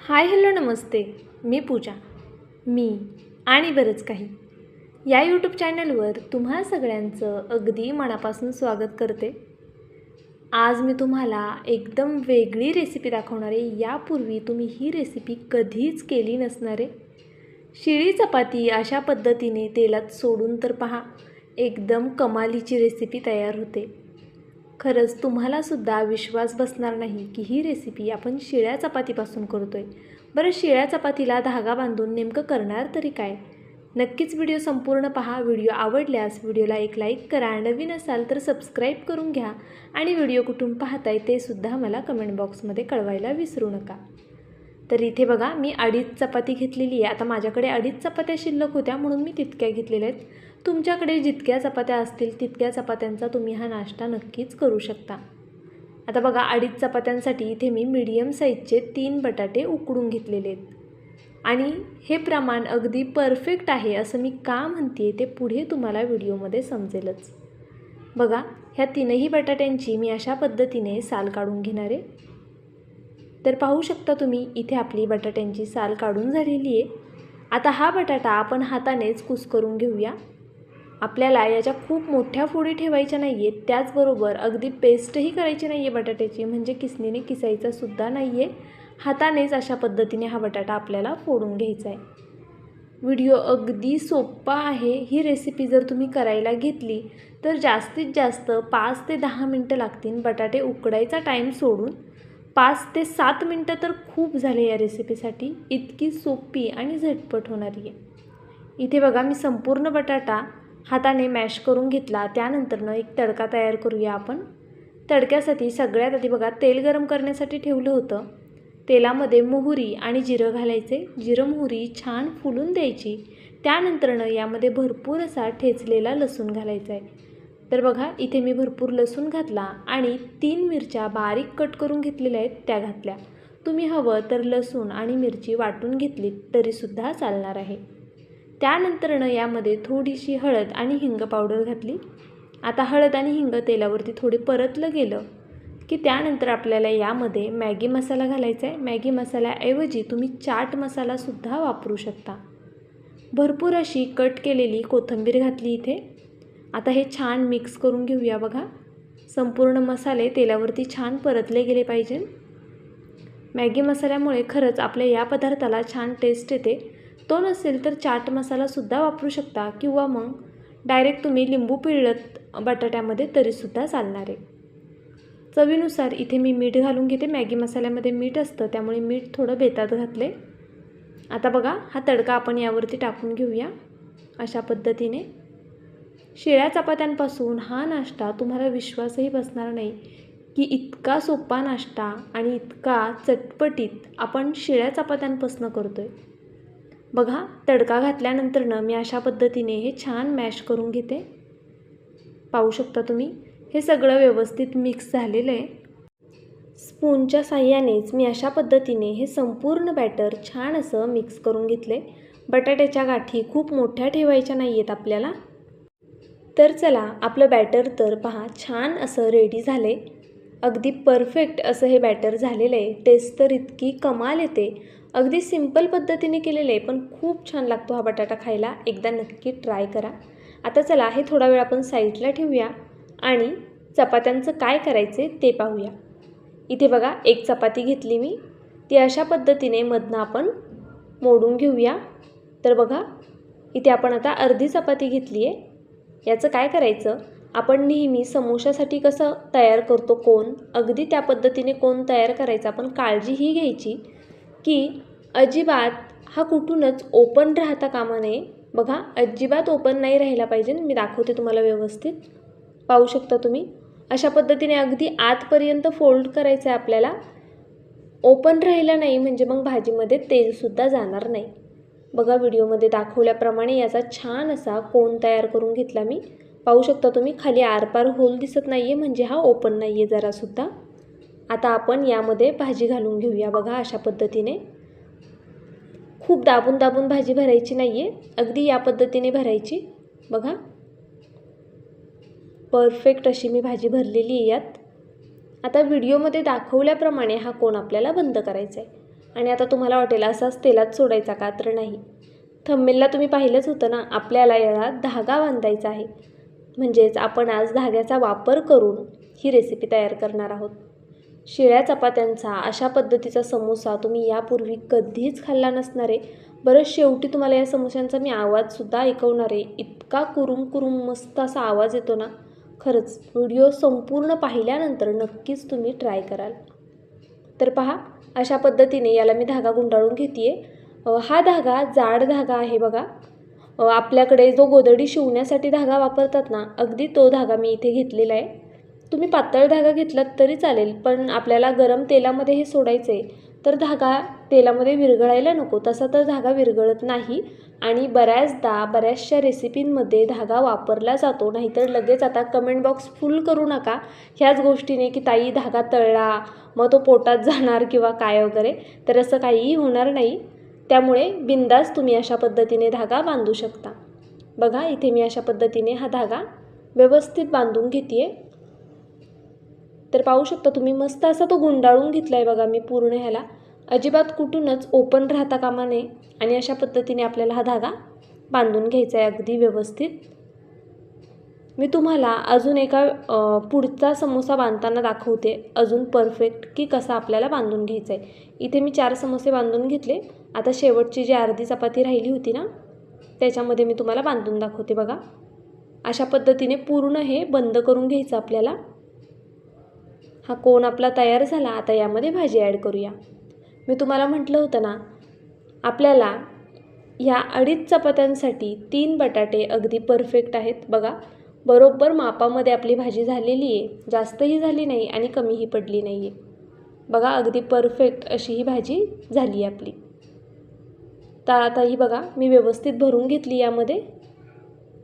Hi hello नमस्ते. मी पूजा. मी आणि बरंच काही या यूट्यूब चॅनलवर तुम्हा सगळ्यांचं अगदी मनापासून स्वागत करते. आज मी तुम्हाला एकदम वेगळी रेसिपी दाखवणार आहे. यापूर्वी तुम्ही ही रेसिपी कधीच केली नसणार आहे. शिळी चपाती अशा पद्धतीने तेलात सोडून तर पहा, एकदम कमालीची रेसिपी तयार होते. खरंच तुम्हालासुद्धा विश्वास बसणार नाही की ही रेसिपी आपण शिळ्या चपातीपासून करतो आहे. बरं, शिळ्या चपातीला धागा बांधून नेमकं करणार तरी काय? नक्कीच व्हिडिओ संपूर्ण पहा. व्हिडिओ आवडल्यास व्हिडिओला एक लाईक करा. नवीन असाल तर सबस्क्राईब करून घ्या आणि व्हिडिओ कुठून पाहताय ते सुद्धा मला कमेंट बॉक्समध्ये कळवायला विसरू नका. तर इथे बघा, मी 2.5 चपाती घेतलेली आहे. आता माझ्याकडे 2.5 चपात्या शिल्लक होत्या म्हणून मी तितक्या घेतलेल्या आहेत. तुमच्याकडे जितक्या चपात्या असतील तितक्या चपात्यांचा तुम्ही हा नाश्ता नक्कीच करू शकता. आता बघा, 2.5 चपात्यांसाठी इथे मी मीडियम साईजचे 3 बटाटे उकडून घेतलेले आहेत. आणि हे प्रमाण अगदी परफेक्ट आहे असं मी का म्हणते ते पुढे तुम्हाला व्हिडिओमध्ये समजेलच. बघा, ह्या 3ही बटाट्यांची मी अशा पद्धतीने साल काढून घेणार आहे. तर पाहू शकता तुम्ही, इथे आपली बटाट्यांची साल काढून झालेली आहे. आता हा बटाटा आपण हातानेच कुस्करून घेऊया. आपल्याला याच्या खूप मोठ्या फोडी ठेवायच्या नाही आहेत. त्याचबरोबर अगदी पेस्टही करायची नाही आहे बटाट्याची, म्हणजे किसणीने किसायचा सुद्धा नाही आहे. हातानेच अशा पद्धतीने हा बटाटा आपल्याला फोडून घ्यायचा आहे. व्हिडिओ अगदी सोपा आहे. ही रेसिपी जर तुम्ही करायला घेतली तर जास्तीत जास्त 5 ते 10 मिनटं लागतील. बटाटे उकडायचा टाईम सोडून 5 ते 7 मिनटं तर खूप झाले या रेसिपीसाठी. इतकी सोपी आणि झटपट होणारी आहे. इथे बघा, मी संपूर्ण बटाटा हाताने मॅश करून घेतला. त्यानंतरनं एक तडका तयार करूया आपण. तडक्यासाठी सगळ्यात आधी बघा, तेल गरम करण्यासाठी ठेवलं होतं. तेलामध्ये मोहरी आणि जिरं घालायचे. जिरं मोहरी छान फुलून द्यायची. त्यानंतरनं यामध्ये भरपूर असा ठेचलेला लसूण घालायचा आहे. तर बघा, इथे मी भरपूर लसूण घातला आणि 3 मिरच्या बारीक कट करून घेतलेल्या आहेत त्या घातल्या. तुम्ही हवं तर लसूण आणि मिरची वाटून घेतलीत तरीसुद्धा चालणार आहे. त्यानंतरनं यामध्ये थोडीशी हळद आणि हिंग पावडर घातली. आता हळद आणि हिंग तेलावरती थोडे परतलं गेलं की त्यानंतर आपल्याला यामध्ये मॅगी मसाला घालायचा आहे. मॅगी मसाल्याऐवजी तुम्ही चाट मसालासुद्धा वापरू शकता. भरपूर अशी कट केलेली कोथिंबीर घातली इथे. आता हे छान मिक्स करून घेऊया. बघा, संपूर्ण मसाले तेलावरती छान परतले गेले पाहिजे. मॅगी मसाल्यामुळे खरंच आपल्या या पदार्थाला छान टेस्ट येते. तो नसेल तर चाट मसालासुद्धा वापरू शकता किंवा मग डायरेक्ट तुम्ही लिंबू पिळत बटाट्यामध्ये तरीसुद्धा चालणार आहे. चवीनुसार इथे मी मीठ घालून घेते. मॅगी मसाल्यामध्ये मीठ असतं त्यामुळे मीठ थोडं बेतात घातले. आता बघा, हा तडका आपण यावरती टाकून घेऊया अशा पद्धतीने. शिळ्या चपात्यांपासून हा नाश्ता तुम्हाला विश्वासही बसणार नाही की इतका सोपा नाश्ता आणि इतका चटपटीत आपण शिळ्या चपात्यांपासून करतो आहे. बघा, तडका घातल्यानंतरनं मी अशा पद्धतीने हे छान मॅश करून घेते. पाहू शकता तुम्ही, हे सगळं व्यवस्थित मिक्स झालेलं आहे. स्पूनच्या साहाय्यानेच मी अशा पद्धतीने हे संपूर्ण बॅटर छान असं मिक्स करून घेतले. बटाट्याच्या गाठी खूप मोठ्या ठेवायच्या नाही आहेत आपल्याला. तर चला, आपलं बॅटर तर पहा छान असं रेडी झाले. अगदी परफेक्ट असं हे बॅटर झालेलं आहे. टेस्ट तर इतकी कमाल येते. अगदी सिंपल पद्धतीने केलेलं आहे पण खूप छान लागतो हा बटाटा खायला. एकदा नक्की ट्राय करा. आता चला, हे थोडा वेळ आपण साईडला ठेवूया आणि चपात्यांचं काय करायचे ते पाहूया. इथे बघा, एक चपाती घेतली मी. ती अशा पद्धतीने मधनं आपण मोडून घेऊया. तर बघा, इथे आपण आता अर्धी चपाती घेतली आहे. याचं काय करायचं, आपण नेहमी समोशासाठी कसं तयार करतो कोन, अगदी त्या पद्धतीने कोन तयार करायचा. पण काळजी ही घ्यायची की अजिबात हा कुठूनच ओपन राहता कामा नये. बघा, अजिबात ओपन नाही राहिला पाहिजे. मी दाखवते तुम्हाला व्यवस्थित. पाहू शकता तुम्ही, अशा पद्धतीने अगदी आतपर्यंत फोल्ड करायचं आहे आपल्याला. ओपन राहिला नाही म्हणजे मग भाजीमध्ये तेलसुद्धा जाणार नाही. बघा, व्हिडिओमध्ये दाखवल्याप्रमाणे याचा छान असा कोन तयार करून घेतला मी. पाहू शकता तुम्ही, खाली आरपार होल दिसत नाही आहे म्हणजे हा ओपन नाही आहे जरासुद्धा. आता आपण यामध्ये भाजी घालून घेऊया. बघा, अशा पद्धतीने खूप दाबून दाबून भाजी भरायची नाही आहे, अगदी या पद्धतीने भरायची. बघा, परफेक्ट अशी मी भाजी भरलेली आहे यात. आता व्हिडिओमध्ये दाखवल्याप्रमाणे हा कोन आपल्याला बंद करायचा आहे. आणि आता तुम्हाला वाटेल असाच तेलात सोडायचा का, तर नाही. थंबनेलला तुम्ही पाहिलंच होतं ना, आपल्याला याला धागा बांधायचा आहे. म्हणजेच आपण आज धाग्याचा वापर करून ही रेसिपी तयार करणार आहोत. शिळ्या चपात्यांचा अशा पद्धतीचा समोसा तुम्ही यापूर्वी कधीच खाल्ला नसणार आहे. बरं, शेवटी तुम्हाला या समोस्यांचा मी आवाजसुद्धा ऐकवणार आहे. इतका कुरुम कुरुम मस्त असा आवाज येतो ना, खरंच व्हिडिओ संपूर्ण पाहिल्यानंतर नक्कीच तुम्ही ट्राय कराल. तर पहा, अशा पद्धतीने याला मी धागा गुंडाळून घेते आहे. हा धागा जाड धागा आहे बघा. आपल्याकडे जो गोधडी शिवण्यासाठी धागा वापरतात ना, अगदी तो धागा मी इथे घेतलेला आहे. तुम्ही पातळ धागा घेतलात तरी चालेल, पण आपल्याला गरम तेलामध्ये हे सोडायचं आहे, तर धागा तेलामध्ये विरघळायला नको. तसा तर धागा विरघळत नाही आणि बऱ्याचशा रेसिपींमध्ये धागा वापरला जातो. नाहीतर लगेच आता कमेंट बॉक्स फुल करू नका ह्याच गोष्टीने की ताई धागा तळला मग तो पोटात जाणार किंवा काय वगैरे, तर असं काहीही होणार नाही. त्यामुळे बिंदास तुम्ही अशा पद्धतीने धागा बांधू शकता. बघा, इथे मी अशा पद्धतीने हा धागा व्यवस्थित बांधून घेते आहे. तर पाहू शकता तुम्ही, मस्त असा तो गुंडाळून घेतला आहे बघा मी पूर्ण ह्याला. अजिबात कुठूनच ओपन राहता कामा नये आणि अशा पद्धतीने आपल्याला हा धागा बांधून घ्यायचा आहे अगदी व्यवस्थित. मी तुम्हाला अजून एका पुढचा समोसा बांधताना दाखवते अजून परफेक्ट की कसा आपल्याला बांधून घ्यायचा आहे. इथे मी 4 समोसे बांधून घेतले. आता शेवटची जी अर्धी चपाती राहिली होती ना, त्याच्यामध्ये मी तुम्हाला बांधून दाखवते. बघा, अशा पद्धतीने पूर्ण हे बंद करून घ्यायचं आपल्याला. हा कोन आपला तयार झाला. आता यामध्ये भाजी ॲड करूया. मी तुम्हाला म्हटलं होतं ना, आपल्याला ह्या 2.5 चपात्यांसाठी 3 बटाटे अगदी परफेक्ट आहेत. बघा, बरोबर मापामध्ये आपली भाजी झालेली आहे. जास्तही झाली नाही आणि कमीही पडली नाही आहे. बघा, अगदी परफेक्ट अशी ही भाजी झाली आहे आपली. तर आता ही बघा मी व्यवस्थित भरून घेतली. यामध्ये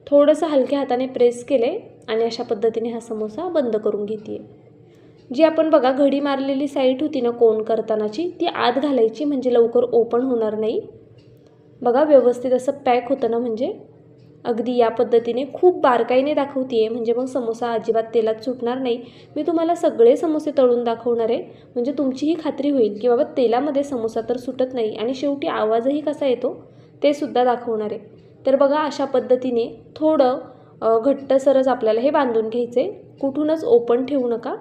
थोडंसं हलक्या हाताने प्रेस केले आणि अशा पद्धतीने हा समोसा बंद करून घेते आहे. जी आपण बघा घडी मारलेली साईड होती ना कोन करतानाची, ती आत घालायची म्हणजे लवकर ओपन होणार नाही. बघा, व्यवस्थित असं पॅक होतं ना, म्हणजे अगदी या पद्धतीने खूप बारकाईने दाखवते आहे म्हणजे मग समोसा अजिबात तेलात सुटणार नाही. मी तुम्हाला सगळे समोसे तळून दाखवणार आहे म्हणजे तुमची ही खात्री होईल की बाबा तेलामध्ये समोसा तर सुटत नाही आणि शेवटी आवाजही कसा येतो ते सुद्धा दाखवणार आहे. तर बघा, अशा पद्धतीने थोडं घट्टसरच आपल्याला हे बांधून घ्यायचे. कुठूनच ओपन ठेवू नका.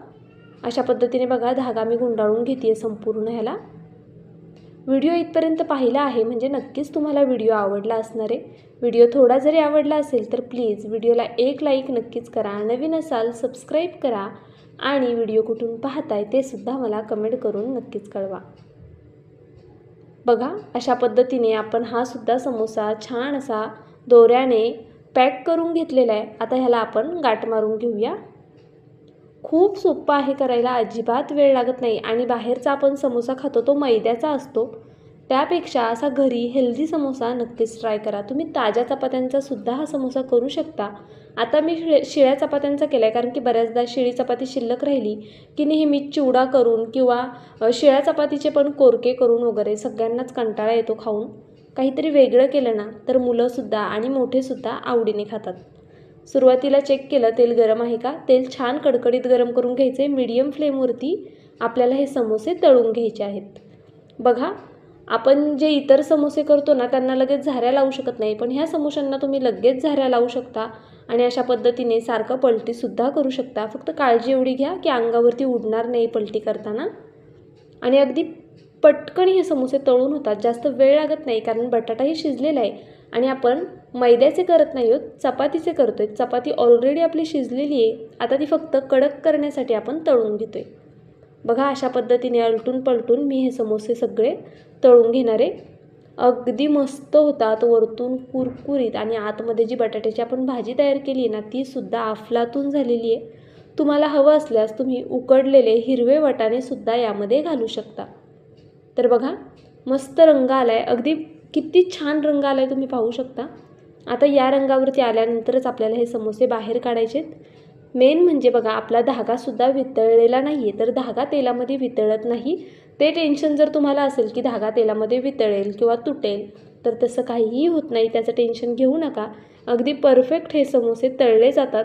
अशा पद्धतीने बघा धागा मी गुंडाळून घेते संपूर्ण ह्याला. व्हिडिओ इथपर्यंत पाहिला आहे म्हणजे नक्कीच तुम्हाला व्हिडिओ आवडला असणार आहे. व्हिडिओ थोडा जरी आवडला असेल तर प्लीज व्हिडिओला एक लाईक नक्कीच करा. नवीन असाल सबस्क्राईब करा आणि व्हिडिओ कुठून पाहताय ते सुद्धा मला कमेंट करून नक्कीच कळवा. बघा, अशा पद्धतीने आपण हा सुद्धा समोसा छान असा दोऱ्याने पॅक करून घेतलेला आहे. आता ह्याला आपण गाठ मारून घेऊया. खूप सोपं आहे करायला, अजिबात वेळ लागत नाही आणि बाहेरचा आपण समोसा खातो तो मैद्याचा असतो. त्यापेक्षा असा घरी हेल्दी समोसा नक्कीच ट्राय करा. तुम्ही ताज्या चपात्यांचा सुद्धा हा समोसा करू शकता. आता मी शिळ्या चपात्यांचा केला आहे कारण की बऱ्याचदा शिळी चपाती शिल्लक राहिली की नेहमी चिवडा करून किंवा शिळ्या चपातीचे पण कोरके करून वगैरे सगळ्यांनाच कंटाळा येतो खाऊन. काहीतरी वेगळं केलं ना तर मुलंसुद्धा आणि मोठेसुद्धा आवडीने खातात. सुरुवातीला चेक केलं तेल गरम आहे का. तेल छान कडकडीत गरम करून घ्यायचे. मीडियम फ्लेमवरती आपल्याला हे समोसे तळून घ्यायचे आहेत. बघा, आपण जे इतर समोसे करतो ना त्यांना लगेच झाऱ्या लावू शकत नाही, पण ह्या समोश्यांना तुम्ही लगेच झाऱ्या लावू शकता आणि अशा पद्धतीने सारखं पलटीसुद्धा करू शकता. फक्त काळजी एवढी घ्या की अंगावरती उडणार नाही पलटी करताना. आणि अगदी पटकन हे समोसे तळून होतात. जास्त वेळ लागत नाही कारण बटाटाही शिजलेला आहे आणि आपण मैद्याचे करत नाही आहोत, चपातीचे करतो आहे. चपाती ऑलरेडी आपली शिजलेली आहे. आता ती फक्त कडक करण्यासाठी आपण तळून घेतो आहे. बघा, अशा पद्धतीने आलटून पलटून मी हे समोसे सगळे तळून घेणार आहे. अगदी मस्त होतात, वरतून कुरकुरीत आणि आतमध्ये जी बटाट्याची आपण भाजी तयार केली आहे ना तीसुद्धा अफलातून झालेली आहे. तुम्हाला हवं असल्यास तुम्ही उकडलेले हिरवे वाटाणेसुद्धा यामध्ये घालू शकता. तर बघा, मस्त रंग आला आहे. अगदी किती छान रंग आला आहे तुम्ही पाहू शकता. आता या रंगावरती आल्यानंतरच आपल्याला हे समोसे बाहेर काढायचे आहेत. मेन म्हणजे बघा, आपला धागासुद्धा वितळलेला नाही आहे, तर धागा तेलामध्ये वितळत नाही. ते टेन्शन जर तुम्हाला असेल की धागा तेलामध्ये वितळेल किंवा तुटेल तर तसं काहीही होत नाही, त्याचं टेन्शन घेऊ नका. अगदी परफेक्ट हे समोसे तळले जातात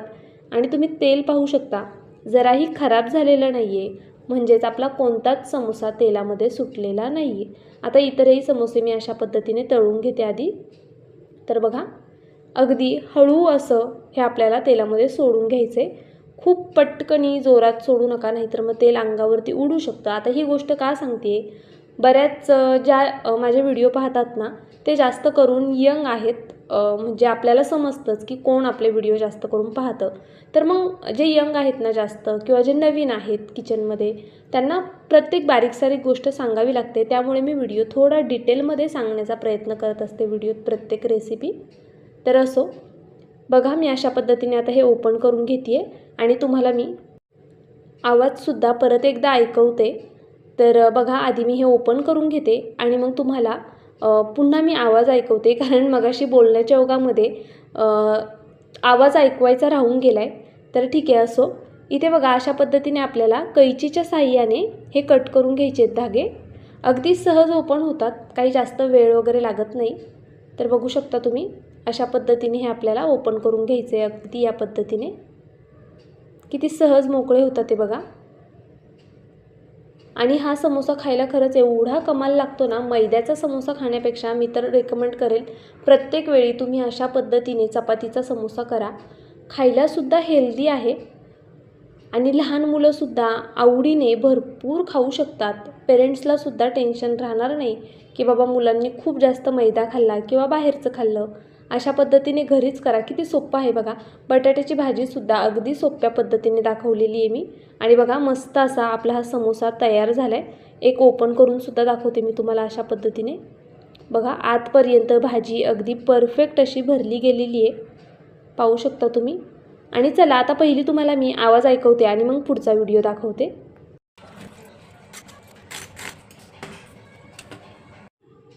आणि तुम्ही तेल पाहू शकता जराही खराब झालेलं नाही आहे. म्हणजेच आपला कोणताच समोसा तेलामध्ये सुटलेला नाही आहे. आता इतरही समोसे मी अशा पद्धतीने तळून घेते आधी. तर बघा, अगदी हळू असं हे आपल्याला तेलामध्ये सोडून घ्यायचे. खूप पटकनी जोरात सोडू नका, नाहीतर मग तेल अंगावरती उडू शकतं. आता ही गोष्ट का सांगते, बऱ्याच ज्या माझे व्हिडिओ पाहतात ना, ते जास्त करून यंग आहेत. म्हणजे आपल्याला समजतंच की कोण आपले व्हिडिओ जास्त करून पाहतं. तर मग जे यंग आहेत ना जास्त, किंवा जे नवीन आहेत किचनमध्ये, त्यांना प्रत्येक बारीक सारीक गोष्ट सांगावी लागते. त्यामुळे मी व्हिडिओ थोडा डिटेलमध्ये सांगण्याचा प्रयत्न करत असते व्हिडिओत, प्रत्येक रेसिपी. तर असो, बघा मी अशा पद्धतीने आता हे ओपन करून घेते आहे आणि तुम्हाला मी आवाजसुद्धा परत एकदा ऐकवते. तर बघा, आधी मी हे ओपन करून घेते आणि मग तुम्हाला पुन्हा मी आवाज ऐकवते, कारण मगाशी बोलण्याच्या ओघामध्ये आवाज ऐकवायचा राहून गेला आहे. तर ठीक आहे, असो. इथे बघा, अशा पद्धतीने आपल्याला कैचीच्या साहाय्याने हे कट करून घ्यायचे आहेत धागे. अगदी सहज ओपन होतात, काही जास्त वेळ वगैरे लागत नाही. तर बघू शकता तुम्ही, अशा पद्धतीने हे आपल्याला ओपन करून घ्यायचे आहे. अगदी या पद्धतीने किती सहज मोकळे होतात ते बघा. आणि हा समोसा खायला खरंच एवढा कमाल लागतो ना, मैद्याचा समोसा खाण्यापेक्षा मी तर रेकमेंड करेल प्रत्येक वेळी तुम्ही अशा पद्धतीने चपातीचा समोसा करा. खायलासुद्धा हेल्दी आहे आणि लहान मुलंसुद्धा आवडीने भरपूर खाऊ शकतात. पेरेंट्सलासुद्धा टेन्शन राहणार नाही की बाबा मुलांनी खूप जास्त मैदा खाल्ला किंवा बाहेरचं खाल्लं. अशा पद्धतीने घरीच करा. किती सोपं आहे बघा. बटाट्याची भाजीसुद्धा अगदी सोप्या पद्धतीने दाखवलेली आहे मी. आणि बघा, मस्त असा आपला हा समोसा तयार झाला आहे. एक ओपन करूनसुद्धा दाखवते मी तुम्हाला अशा पद्धतीने. बघा, आतपर्यंत भाजी अगदी परफेक्ट अशी भरली गेलेली आहे, पाहू शकता तुम्ही. आणि चला, आता पहिली तुम्हाला मी आवाज ऐकवते आणि मग पुढचा व्हिडिओ दाखवते.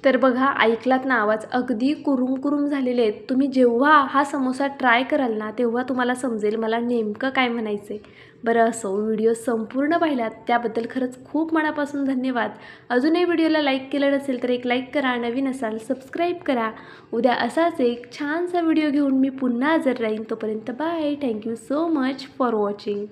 तर बघा, ऐकलात ना आवाज, अगदी कुरुम झालेले आहेत. तुम्ही जेव्हा हा समोसा ट्राय कराल ना, तेव्हा तुम्हाला समजेल मला नेमकं काय म्हणायचं आहे. बरं, असो, व्हिडिओ संपूर्ण पाहिलात त्याबद्दल खरंच खूप मनापासून धन्यवाद. अजूनही व्हिडिओला लाईक केलं नसेल तर एक लाईक करा, नवीन असाल सबस्क्राईब करा. उद्या असाच एक छानसा व्हिडिओ घेऊन मी पुन्हा हजर राहीन. तोपर्यंत bye. Thank you so much for watching.